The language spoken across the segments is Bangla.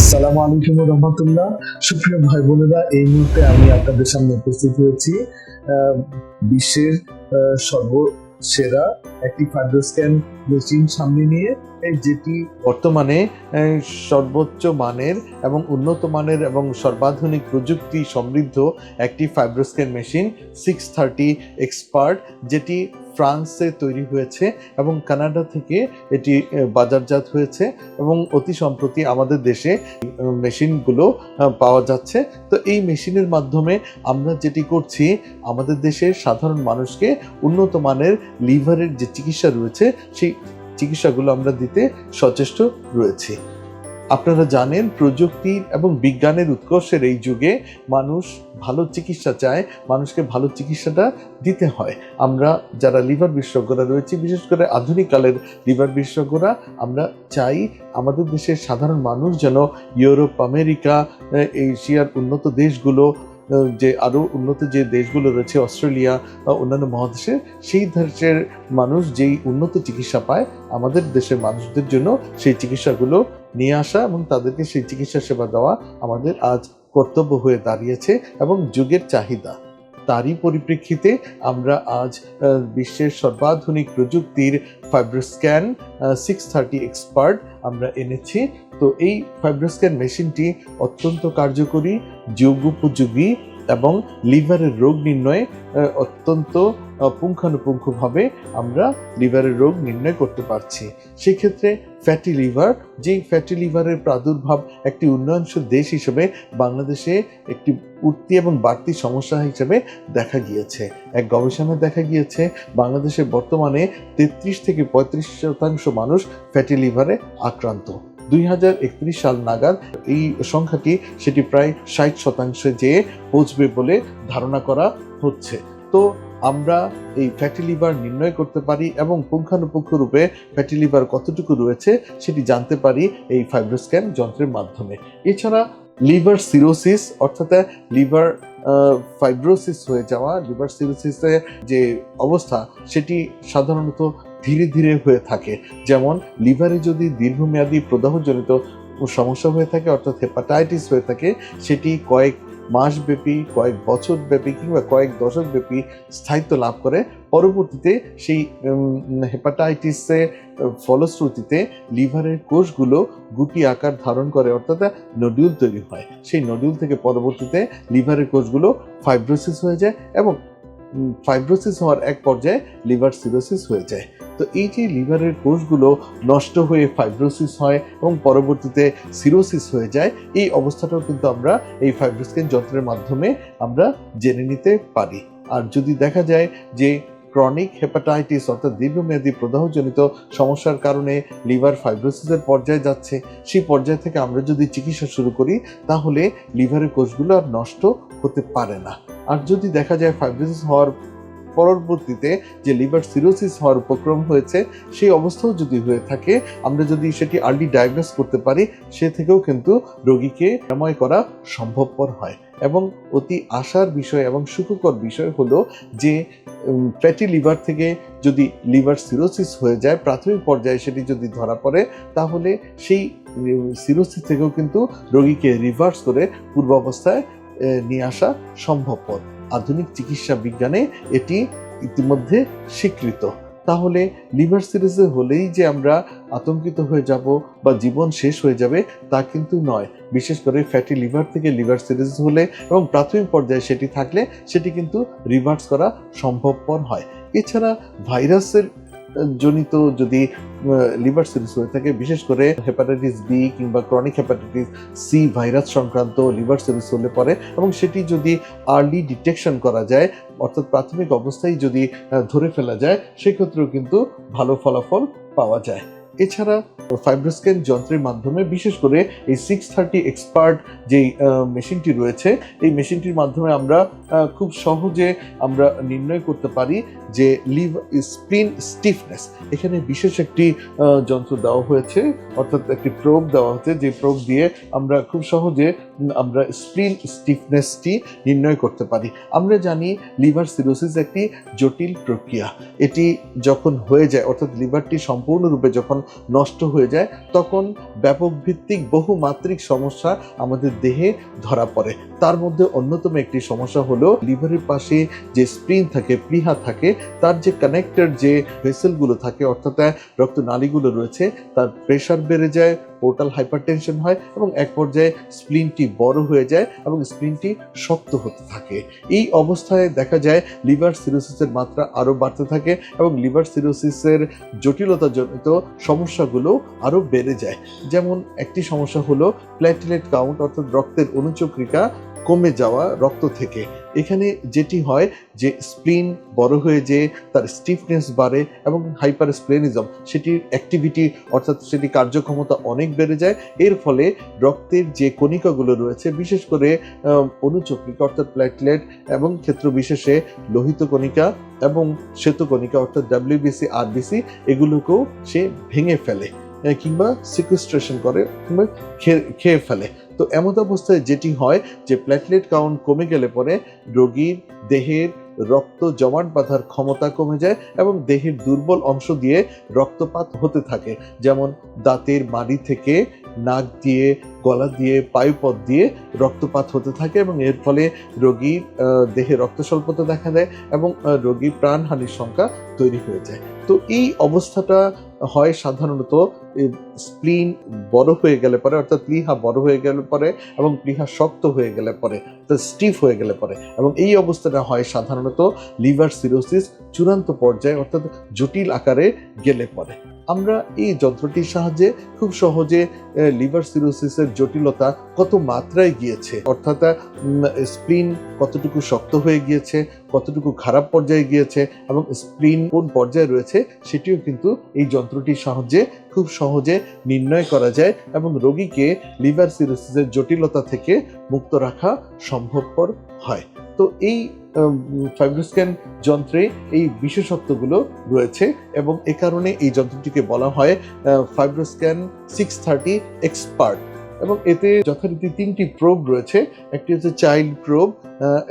আসসালামু আলাইকুম রহমতুল্লাহ। সুপ্রিয় ভাই বোনেরা, এই মুহূর্তে আমি আপনাদের সামনে উপস্থিত হয়েছি বিশ্বের সর্বসেরা একটি ফাইব্রোস্ক্যান মেশিন সামনে নিয়ে, যেটি বর্তমানে সর্বোচ্চ মানের এবং উন্নত মানের এবং সর্বাধুনিক প্রযুক্তি সমৃদ্ধ একটি ফাইব্রোস্ক্যান মেশিন 630 এক্সপার্ট, যেটি ফ্রান্সে তৈরি হয়েছে এবং কানাডা থেকে এটি বাজারজাত হয়েছে এবং অতি সম্প্রতি আমাদের দেশে মেশিনগুলো পাওয়া যাচ্ছে। তো এই মেশিনের মাধ্যমে আমরা যেটি করছি, আমাদের দেশের সাধারণ মানুষকে উন্নত মানের লিভারের যে চিকিৎসা রয়েছে সেই চিকিৎসাগুলো আমরা দিতে সচেষ্ট রয়েছি। আপনারা জানেন, প্রযুক্তি এবং বিজ্ঞানের উৎকর্ষের এই যুগে মানুষ ভালো চিকিৎসা চায়, মানুষকে ভালো চিকিৎসাটা দিতে হয়। আমরা যারা লিভার বিশেষজ্ঞরা রয়েছি, বিশেষ করে আধুনিক কালের লিভার বিশেষজ্ঞরা, আমরা চাই আমাদের দেশের সাধারণ মানুষ যেন ইউরোপ, আমেরিকা, এশিয়ার উন্নত দেশগুলো, যে আরও উন্নত যে দেশগুলো রয়েছে, অস্ট্রেলিয়া বা অন্যান্য মহাদেশে, সেই দেশের মানুষ যেই উন্নত চিকিৎসা পায়, আমাদের দেশের মানুষদের জন্য সেই চিকিৎসাগুলো নিয়ে আসা এবং তাদেরকে সেই চিকিৎসা সেবা দেওয়া আমাদের আজ কর্তব্য হয়ে দাঁড়িয়েছে এবং যুগের চাহিদা। তারই পরিপ্রেক্ষিতে আমরা আজ বিশ্বের সর্বাধুনিক প্রযুক্তির ফাইব্রোস্ক্যান 630 এক্সপার্ট আমরা এনেছি। তো এই ফাইব্রোস্ক্যান মেশিনটি অত্যন্ত কার্যকরী, যুগোপযোগী এবং লিভারের রোগ নির্ণয়ে অত্যন্ত পুঙ্খানুপুঙ্খভাবে আমরা লিভারের রোগ নির্ণয় করতে পারছি। সেক্ষেত্রে ফ্যাটি লিভার, যেই ফ্যাটি লিভারের প্রাদুর্ভাব একটি উন্নয়নশীল দেশ হিসেবে বাংলাদেশে একটি উঠতি এবং বাড়তি সমস্যা হিসেবে দেখা গিয়েছে। এক গবেষণায় দেখা গিয়েছে বাংলাদেশে বর্তমানে 33 থেকে 35% মানুষ ফ্যাটি লিভারে আক্রান্ত। 2031 সাল নাগাদ এই সংখ্যাটি সেটি প্রায় 60% যেয়ে পৌঁছবে বলে ধারণা করা হচ্ছে। তো আমরা এই ফ্যাটি লিভার নির্ণয় করতে পারি এবং পুঙ্খানুপুঙ্খ রূপে ফ্যাটি লিভার কতটুকু রয়েছে সেটি জানতে পারি এই ফাইব্রোস্ক্যান যন্ত্রের মাধ্যমে। এছাড়া লিভার সিরোসিস, অর্থাৎ লিভার ফাইব্রোসিস হয়ে যাওয়া, লিভার সিরোসিসের যে অবস্থা সেটি সাধারণত ধীরে ধীরে হয়ে থাকে। যেমন লিভারে যদি দীর্ঘমেয়াদী প্রদাহজনিত সমস্যা হয়ে থাকে, অর্থাৎ হেপাটাইটিস হয়ে থাকে, সেটি কয়েক মাসব্যাপী, কয়েক বছর ব্যাপী কিংবা কয়েক দশক ব্যাপী স্থায়িত্ব লাভ করে। পরবর্তীতে সেই হেপাটাইটিসের ফলশ্রুতিতে লিভারের কোষগুলো গুটি আকার ধারণ করে, অর্থাৎ নডিউল তৈরি হয়। সেই নডিউল থেকে পরবর্তীতে লিভারের কোষগুলো ফাইব্রোসিস হয়ে যায় এবং ফাইব্রোসিস হওয়ার এক পর্যায়ে লিভার সিরোসিস হয়ে যায়। তো এই যে লিভারের কোষগুলো নষ্ট হয়ে ফাইব্রোসিস হয় এবং পরবর্তীতে সিরোসিস হয়ে যায়, এই অবস্থাটাও কিন্তু আমরা এই ফাইব্রোস্ক্যান যন্ত্রের মাধ্যমে আমরা জেনে নিতে পারি। আর যদি দেখা যায় যে ক্রনিক হেপাটাইটিস, অর্থাৎ দীর্ঘমেয়াদী প্রদাহজনিত সমস্যার কারণে লিভার ফাইব্রোসিসের পর্যায়ে যাচ্ছে, সেই পর্যায় থেকে আমরা যদি চিকিৎসা শুরু করি, তাহলে লিভারের কোষগুলো আর নষ্ট হতে পারে না। আর যদি দেখা যায় ফাইব্রোসিস হওয়ার পরবর্তীতে যে লিভার সিরোসিস হওয়ার উপক্রম হয়েছে, সেই অবস্থাও যদি হয়ে থাকে, আমরা যদি সেটি আর্লি ডায়াগনোস করতে পারি, সে থেকেও কিন্তু রোগীকে নিরাময় করা সম্ভবপর হয়। এবং অতি আশার বিষয় এবং সুখকর বিষয় হলো যে ফ্যাটি লিভার থেকে যদি লিভার সিরোসিস হয়ে যায়, প্রাথমিক পর্যায়ে সেটি যদি ধরা পড়ে, তাহলে সেই সিরোসিস থেকেও কিন্তু রোগীকে রিভার্স করে পূর্বাবস্থায় নিয়ে আসা সম্ভবপর। আধুনিক চিকিৎসা বিজ্ঞানে এটি ইতিমধ্যে স্বীকৃত। তাহলে লিভার সিরোসিস হলেই যে আমরা আতঙ্কিত হয়ে যাব বা জীবন শেষ হয়ে যাবে তা কিন্তু নয়। বিশেষ করে ফ্যাটি লিভার থেকে লিভার সিরোসিস হলে এবং প্রাথমিক পর্যায়ে সেটি থাকলে সেটি কিন্তু রিভার্স করা সম্ভবপর হয়। এছাড়া ভাইরাসের জনিত যদি লিভার সিরোসিস হয়ে থাকে, বিশেষ করে হেপাটাইটিস বি কিংবা ক্রনিক হেপাটাইটিস সি ভাইরাস সংক্রান্ত লিভার সিরোসিস হলে পরে, এবং সেটি যদি আর্লি ডিটেকশন করা যায়, অর্থাৎ প্রাথমিক অবস্থায় যদি ধরে ফেলা যায়, সেক্ষেত্রেও কিন্তু ভালো ফলাফল পাওয়া যায়। এছাড়া ফাইব্রোস্ক্যান যন্ত্রের মাধ্যমে, বিশেষ করে এই 630 এক্সপার্ট যেই মেশিনটি রয়েছে, এই মেশিনটির মাধ্যমে আমরা খুব সহজে আমরা নির্ণয় করতে পারি যে স্প্লিন স্টিফনেস। এখানে বিশেষ একটি যন্ত্র দেওয়া হয়েছে, অর্থাৎ একটি প্রোব দেওয়া হয়েছে, যে প্রোব দিয়ে আমরা খুব সহজে আমরা স্প্লিন স্টিফনেসটি নির্ণয় করতে পারি। আমরা জানি লিভার সিরোসিস একটি জটিল প্রক্রিয়া। এটি যখন হয়ে যায়, অর্থাৎ লিভারটি সম্পূর্ণরূপে যখন নষ্ট হয়ে যায়, তখন ব্যাপক ভিত্তিক বহুমাত্রিক সমস্যা আমাদের দেহে ধরা পড়ে। তার মধ্যে অন্যতম একটি সমস্যা হলো লিভারের পাশে যে স্প্লিন থাকে, প্লীহা থাকে, তার যে কানেক্টর যে ভেসেলগুলো থাকে, অর্থাৎ রক্তনালীগুলো রয়েছে, তার প্রেশার বেড়ে যায়, পোর্টাল হাইপারটেনশন হয় এবং এক পর্যায়ে স্প্লিনটি বড় হয়ে যায় এবং স্প্লিনটি শক্ত হতে থাকে। এই অবস্থায় দেখা যায় লিভার সিরোসিসের মাত্রা আরও বাড়তে থাকে এবং লিভার সিরোসিসের জটিলতাজনিত সমস্যাগুলো আরও বেড়ে যায়। যেমন একটি সমস্যা হলো প্ল্যাটেলেট কাউন্ট, অর্থাৎ রক্তের অনুচক্রিকা কমে যাওয়া রক্ত থেকে। এখানে যেটি হয় যে স্প্লিন বড় হয়ে যেয়ে তার স্টিফনেস বাড়ে এবং হাইপার স্প্লেনিজম, সেটির অ্যাক্টিভিটি অর্থাৎ সেটি কার্যক্ষমতা অনেক বেড়ে যায়। এর ফলে রক্তের যে কণিকাগুলো রয়েছে, বিশেষ করে অনুচক্রিকা অর্থাৎ প্ল্যাটলেট এবং ক্ষেত্র বিশেষে লোহিত কণিকা এবং শ্বেতকণিকা অর্থাৎ ডাব্লিউবিসি, আরবিসি, এগুলোকেও সে ভেঙে ফেলে কিংবা সিকুয়েস্ট্রেশন করে কিংবা খেয়ে ফেলে। তো এমন অবস্থায় যেটি হয় যে প্ল্যাটলেট কাউন্ট কমে গেলে পরে রোগীর দেহের রক্ত জমাট বাঁধার ক্ষমতা কমে যায় এবং দেহের দুর্বল অংশ দিয়ে রক্তপাত হতে থাকে। যেমন দাঁতের মাড়ি থেকে নাক দিয়ে, গলা দিয়ে, পায়ুপথ দিয়ে রক্তপাত হতে থাকে এবং এর ফলে রোগীর দেহে রক্ত স্বল্পতা দেখা দেয় এবং রোগীর প্রাণহানির সংখ্যা তৈরি হয়ে যায়। তো এই অবস্থাটা হয় সাধারণত স্প্লিন বড় হয়ে গেলে পরে, অর্থাৎ প্লীহা বড় হয়ে গেলে পরে এবং প্লীহা শক্ত হয়ে গেলে পরে, স্টিফ হয়ে গেলে পরে, এবং এই অবস্থাটা হয় সাধারণত লিভার সিরোসিস চূড়ান্ত পর্যায়ে অর্থাৎ জটিল আকারে গেলে পরে। আমরা এই যন্ত্রটির সাহায্যে খুব সহজে লিভার সিরোসিসের জটিলতা কত মাত্রায় গিয়েছে, অর্থাৎ স্প্লিন কতটুকু শক্ত হয়ে গিয়েছে, কতটুকু খারাপ পর্যায়ে গিয়েছে এবং স্প্লিন কোন পর্যায়ে রয়েছে, সেটিও কিন্তু এই যন্ত্রটির সাহায্যে খুব সহজে নির্ণয় করা যায় এবং রোগীকে লিভার সিরোসিসের জটিলতা থেকে মুক্ত রাখা সম্ভবপর হয়। তো এই ফাইব্রোস্ক্যান যন্ত্রে এই বিশেষত্বগুলো রয়েছে এবং এ কারণে এই যন্ত্রটিকে বলা হয় ফাইব্রোস্ক্যান 630 এক্সপার্ট। এবং এতে যথারীতি 3টি প্রোব রয়েছে। একটি হচ্ছে চাইল্ড প্রোব,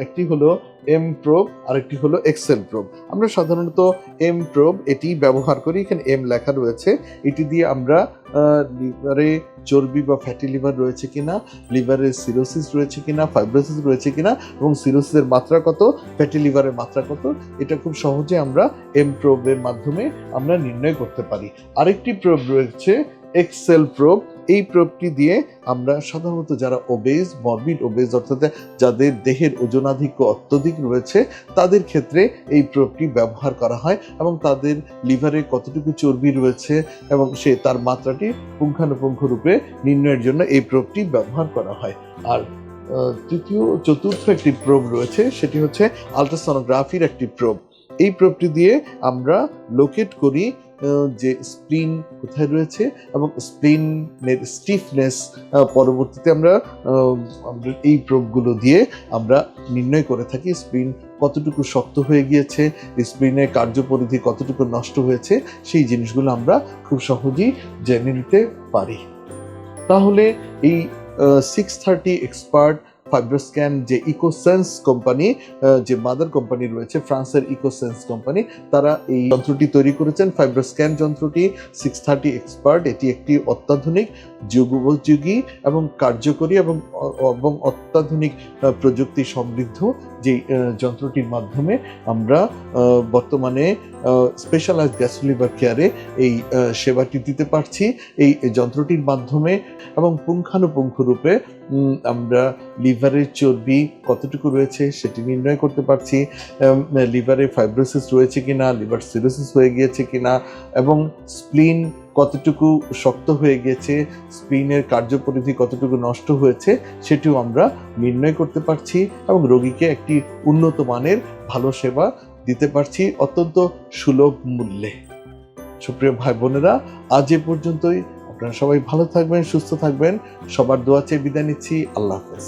একটি হলো এম প্রোব, আরেকটি হলো এক্সেল প্রোব। আমরা সাধারণত এম প্রোব এটি ব্যবহার করি, এখানে এম লেখা রয়েছে। এটি দিয়ে আমরা লিভারে চর্বি বা ফ্যাটি লিভার রয়েছে কিনা, লিভারে সিরোসিস রয়েছে কিনা, ফাইব্রোসিস রয়েছে কিনা এবং সিরোসিসের মাত্রা কত, ফ্যাটি লিভারের মাত্রা কত, এটা খুব সহজে আমরা এম প্রোবের মাধ্যমে আমরা নির্ণয় করতে পারি। আরেকটি প্রোব রয়েছে এক্সেল প্রোব। এই প্রোবটি দিয়ে আমরা সাধারণত যারা ওবেজ, মরবিড ওবেজ, অর্থাৎ যাদের দেহের ওজনাধিক্য অত্যধিক রয়েছে, তাদের ক্ষেত্রে এই প্রোবটি ব্যবহার করা হয় এবং তাদের লিভারে কতটুকু চর্বি রয়েছে এবং তার মাত্রাটি পুঙ্খানুপুঙ্খ রূপে নির্ণয়ের জন্য এই প্রোবটি ব্যবহার করা হয়। আর চতুর্থ একটি প্রোব রয়েছে, সেটি হচ্ছে আলট্রাসনোগ্রাফির একটি প্রোব। এই প্রোবটি দিয়ে আমরা লোকেট করি যে স্প্লিন কোথায় রয়েছে এবং স্প্লিনের স্টিফনেস পরবর্তীতে আমরা এই প্রোবগুলো দিয়ে আমরা নির্ণয় করে থাকি স্প্লিন কতটুকু শক্ত হয়ে গিয়েছে, স্প্লিনের কার্যপরিধি কতটুকু নষ্ট হয়েছে, সেই জিনিসগুলো আমরা খুব সহজেই জেনে নিতে পারি। তাহলে এই 630 এক্সপার্ট ফাইব্রোস্ক্যান যে ইকোসেন্স কোম্পানি, যে মাদার কোম্পানি রয়েছে ফ্রান্সের ইকোসেন্স কোম্পানি, তারা এই যন্ত্রটি তৈরি করেছেন ফাইব্রোস্ক্যান যন্ত্রটি 630 এক্সপার্ট। এটি একটি অত্যাধুনিক, যুগোপযোগী এবং কার্যকরী এবং অত্যাধুনিক প্রযুক্তি সমৃদ্ধ যে যন্ত্রটির মাধ্যমে আমরা বর্তমানে স্পেশালাইজড গ্যাস্ট্রো-লিভার কেয়ারে এই সেবাটি দিতে পারছি। এই যন্ত্রটির মাধ্যমে এবং পুঙ্খানুপুঙ্খ রূপে আমরা লিভারের চর্বি কতটুকু রয়েছে সেটি নির্ণয় করতে পারছি, লিভারে ফাইব্রোসিস রয়েছে কিনা, লিভার সিরোসিস হয়ে গিয়েছে কিনা এবং স্প্লিন কতটুকু শক্ত হয়ে গেছে, স্প্লিনের কার্যপরিধি কতটুকু নষ্ট হয়েছে, সেটিও আমরা নির্ণয় করতে পারছি এবং রোগীকে একটি উন্নত মানের ভালো সেবা দিতে পারছি অত্যন্ত সুলভ মূল্যে। সুপ্রিয় ভাই বোনেরা, আজ এ পর্যন্তই। আপনারা সবাই ভালো থাকবেন, সুস্থ থাকবেন। সবার দোয়া চেয়ে বিদায় নিচ্ছি। আল্লাহ হাফেজ।